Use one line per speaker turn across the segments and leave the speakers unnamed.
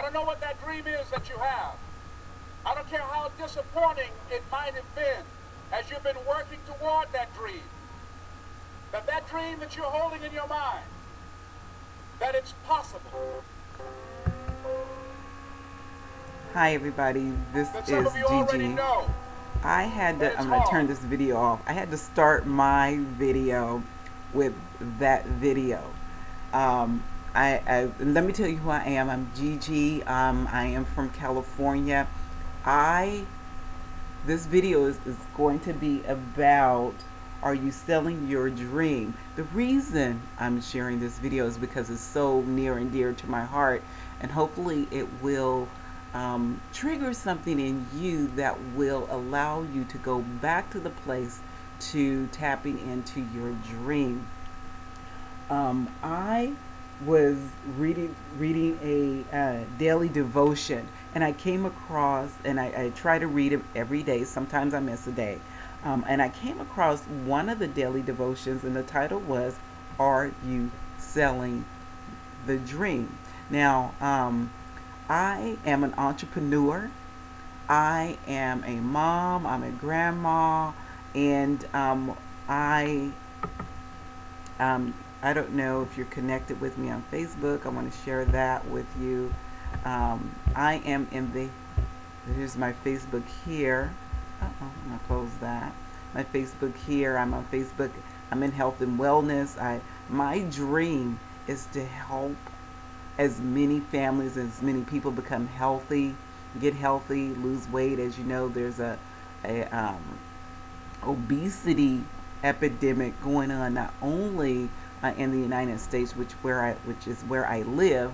I don't know what that dream is that you have. I don't care how disappointing it might have been as you've been working toward that dream. That dream that you're holding in your mind, that it's possible.
Hi everybody, this
That some
is
of you already
Gigi.
know that it's
I'm going to turn
hard.
this video off. I had to start my video with that video. Um, Let me tell you who I am. I'm Gigi. I am from California. I This video is going to be about, are you selling your dream? The reason I'm sharing this video is because it's so near and dear to my heart, and hopefully it will trigger something in you that will allow you to go back to the place to tapping into your dream. I was reading a daily devotion, and I came across, and I try to read it every day. Sometimes I miss a day, and I came across one of the daily devotions, and the title was "Are You Selling the Dream?" Now, I am an entrepreneur. I am a mom. I'm a grandma, and I don't know if you're connected with me on Facebook. I want to share that with you. I am in the, here's my Facebook here. I'm going to close that. My Facebook here. I'm on Facebook. I'm in health and wellness. My dream is to help as many families, as many people become healthy, get healthy, lose weight. As you know, there's a obesity epidemic going on, not only in the United States, which is where I live,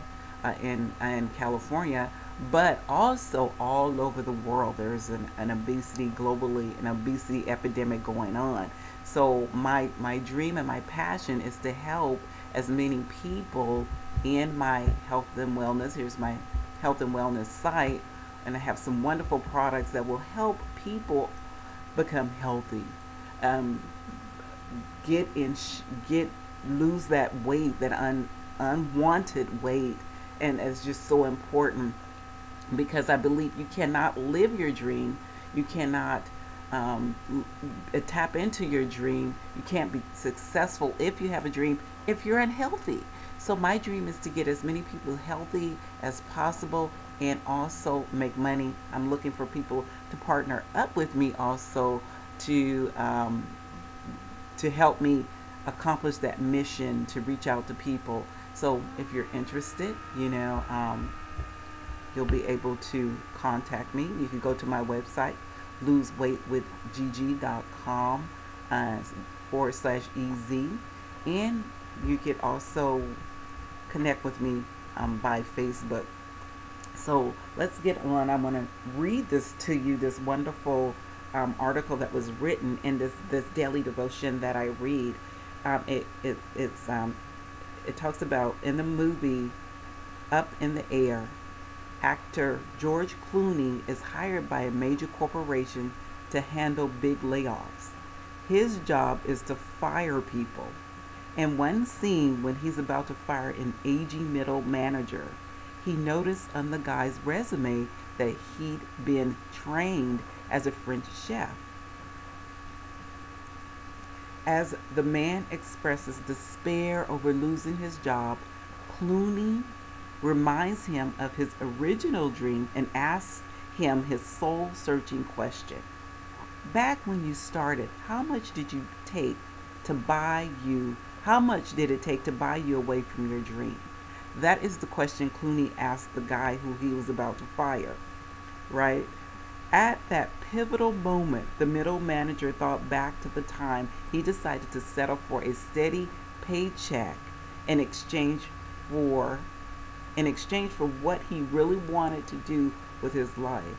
in California, but also all over the world. There's an obesity globally, an obesity epidemic going on. So my dream and my passion is to help as many people in my health and wellness. Here's my health and wellness site, and I have some wonderful products that will help people become healthy, um, get lose that weight, that unwanted weight, and it's just so important because I believe you cannot live your dream, you cannot um, tap into your dream, you can't be successful if you have a dream if you're unhealthy. So my dream is to get as many people healthy as possible and also make money. I'm looking for people to partner up with me also to um, to help me accomplish that mission to reach out to people. So if you're interested, you'll be able to contact me. You can go to my website, loseweightwithgg.com /EZ. And you could also connect with me by Facebook. So let's get on. I want to read this to you, this wonderful article that was written in this daily devotion that I read. It talks about, in the movie Up in the Air, actor George Clooney is hired by a major corporation to handle big layoffs. His job is to fire people. In one scene, when he's about to fire an aging middle manager, he noticed on the guy's resume that he'd been trained as a French chef. As the man expresses despair over losing his job, Clooney reminds him of his original dream and asks him his soul searching question. Back when you started, to buy you how much did it take to buy you away from your dream? That is the question Clooney asked the guy who he was about to fire, right? At that pivotal moment, the middle manager thought back to the time he decided to settle for a steady paycheck in exchange for what he really wanted to do with his life.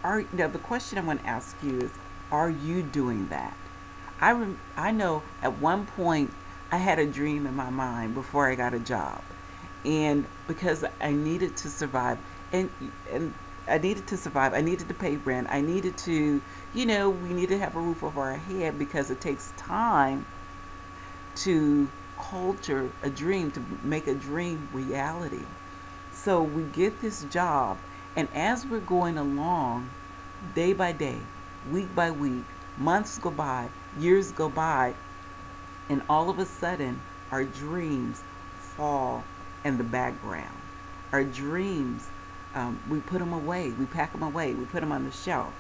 Now the question I want to ask you is, are you doing that? I know at one point I had a dream in my mind before I got a job, and because I needed to survive, and and I needed to survive, I needed to pay rent, I needed to, we need to have a roof over our head because it takes time to culture a dream, to make a dream reality. So we get this job, and as we're going along, day by day, week by week, months go by, years go by, and all of a sudden, our dreams fall in the background. Our dreams, we put them away, we pack them away, we put them on the shelf.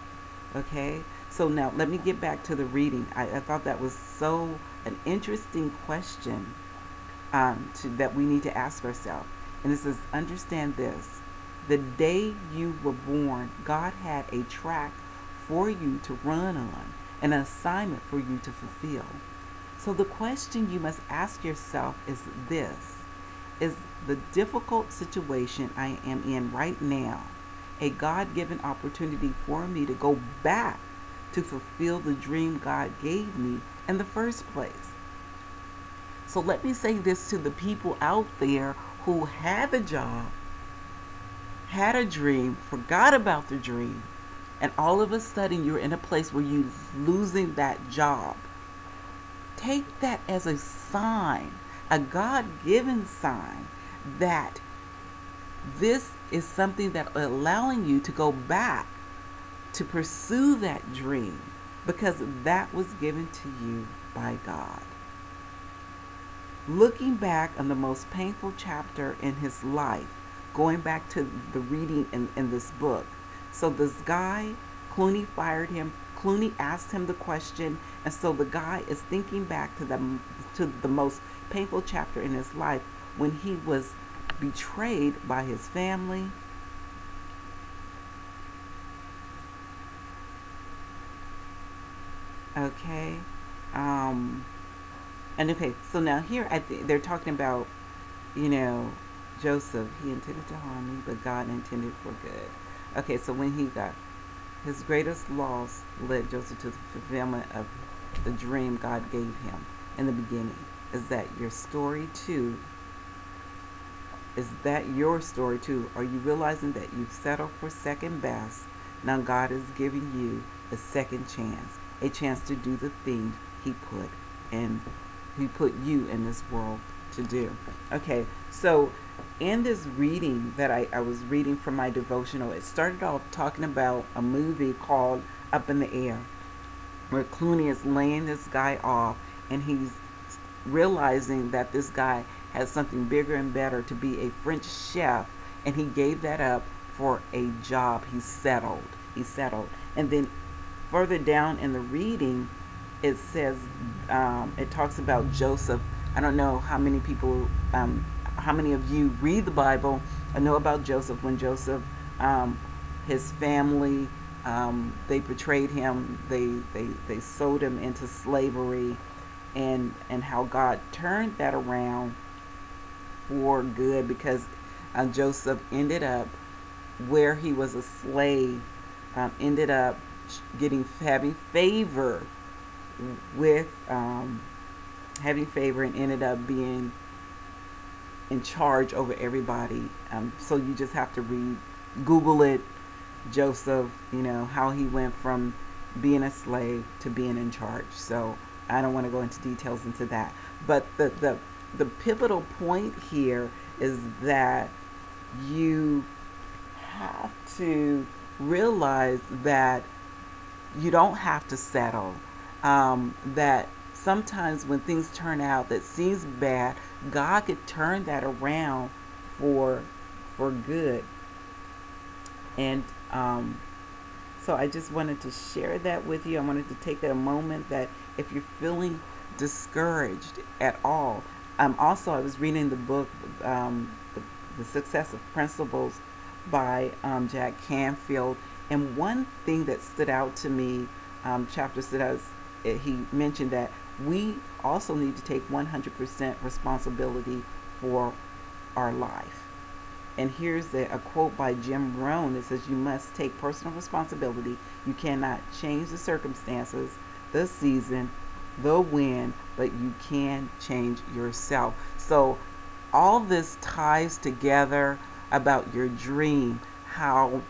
Okay? So now let me get back to the reading. I thought that was so an interesting question that we need to ask ourselves. And it says, understand this. The day you were born, God had a track for you to run on, an assignment for you to fulfill. So the question you must ask yourself is this: is the difficult situation I am in right now a God given opportunity for me to go back to fulfill the dream God gave me in the first place? So let me say this to the people out there who had a job, had a dream, forgot about the dream, and all of a sudden you're in a place where you're losing that job. Take that as a sign, a God given sign, that this is something that allowing you to go back to pursue that dream, because that was given to you by God. Looking back on the most painful chapter in his life, going back to the reading in this book. So this guy, Clooney fired him. Clooney asked him the question, and so the guy is thinking back to the most painful chapter in his life, when he was betrayed by his family, okay, and okay, so now here they're talking about, you know, Joseph. He intended to harm me, but God intended for good. Okay, so when he got his greatest loss, led Joseph to the fulfillment of the dream God gave him in the beginning. Is that your story too? Is that your story too? Are you realizing that you've settled for second best? Now God is giving you a second chance, a chance to do the thing He put you in this world to do. Okay, so in this reading that I was reading from my devotional, it started off talking about a movie called Up in the Air, where Clooney is laying this guy off, and he's realizing that this guy has something bigger and better, to be a French chef, and he gave that up for a job. He settled. And then further down in the reading, it says, it talks about Joseph. I don't know how many people, how many of you read the Bible and know about Joseph. When Joseph, his family, they betrayed him. They sold him into slavery, and how God turned that around for good, because Joseph ended up where he was a slave, ended up having favor with having favor, and ended up being in charge over everybody. So you just have to Google it, Joseph, how he went from being a slave to being in charge. So I don't want to go into details into that. But the pivotal point here is that you have to realize that you don't have to settle. That sometimes when things turn out that seems bad, God could turn that around for good. And so I just wanted to share that with you. I wanted to take a moment that if you're feeling discouraged at all, also I was reading the book, the Successive Principles by Jack Canfield, and one thing that stood out to me, chapter stood out, he mentioned that we also need to take 100% responsibility for our life. And here's a quote by Jim Rohn that says, you must take personal responsibility. You cannot change the circumstances, the season, the wind, but you can change yourself. So all this ties together about your dream, how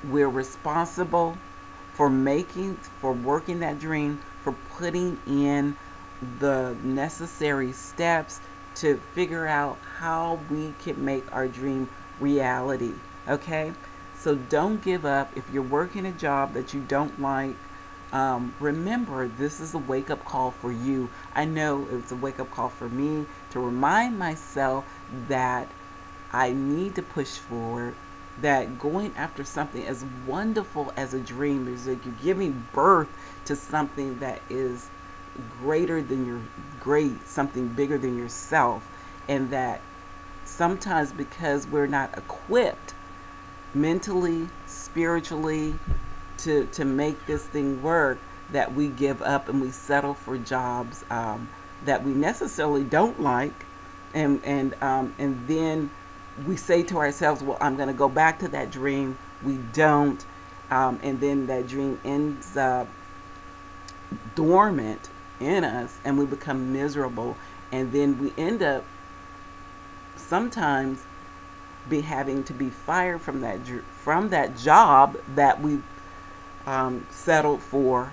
we're responsible for working that dream, for putting in the necessary steps to figure out how we can make our dream reality. Okay? So don't give up. If you're working a job that you don't like, remember, this is a wake up call for you. I know it's a wake up call for me to remind myself that I need to push forward, that going after something as wonderful as a dream is like you're giving birth to something that is greater than your great, something bigger than yourself, and that sometimes because we're not equipped mentally, spiritually, to make this thing work, that we give up and we settle for jobs that we necessarily don't like, and then we say to ourselves, "Well, I'm going to go back to that dream." We don't, and then that dream ends up dormant in us, and we become miserable, and then we end up sometimes be having to be fired from that job that we settled for,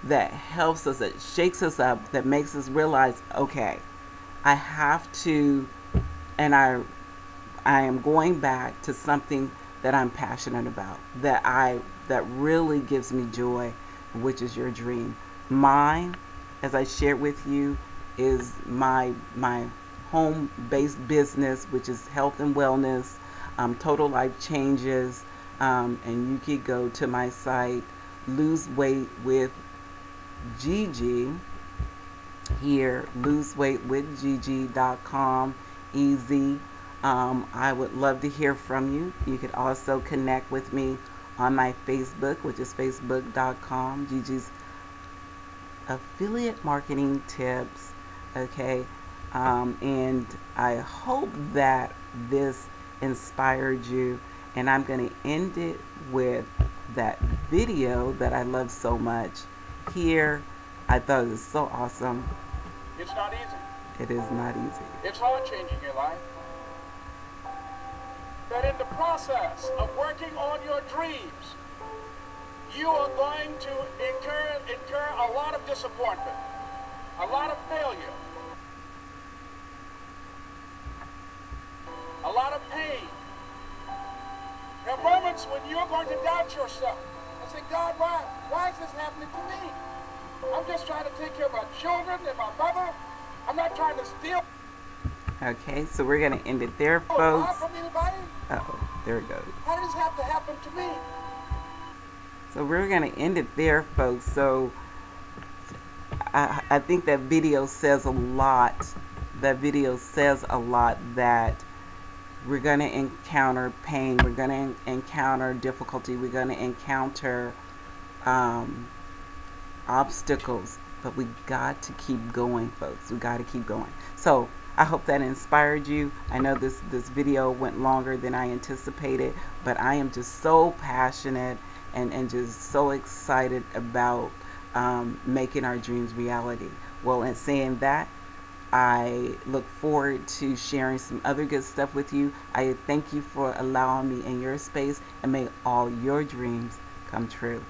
that helps us, that shakes us up, that makes us realize, okay, I have to, and I am going back to something that I'm passionate about, that really gives me joy, which is your dream. Mine, as I shared with you, is my home-based business, which is health and wellness, total life changes, and you could go to my site, Lose Weight with Gigi, here, loseweightwithgigi.com, easy. I would love to hear from you. You could also connect with me on my Facebook, which is facebook.com, Gigi's Affiliate Marketing Tips. Okay, and I hope that this inspired you, and I'm going to end it with that video that I love so much. Here, I thought it was so awesome.
It's not easy.
It is not easy.
It's hard changing your life. That in the process of working on your dreams, you are going to incur a lot of disappointment, a lot of failure, a lot of pain. There are moments when you're going to doubt yourself and say, God, why is this happening to me? I'm just trying to take care of my children and my mother. I'm not trying to steal.
Okay, so we're going to end it there, folks.
From anybody?
Uh-oh, there it goes.
How does this have to happen to me?
So we're going to end it there, folks. So I think that video says a lot. That video says a lot, that we're going to encounter pain. We're going to encounter difficulty. We're going to encounter obstacles. But we got to keep going, folks. We got to keep going. So I hope that inspired you. I know this video went longer than I anticipated, but I am just so passionate and just so excited about making our dreams reality. Well, in saying that, I look forward to sharing some other good stuff with you. I thank you for allowing me in your space, and may all your dreams come true.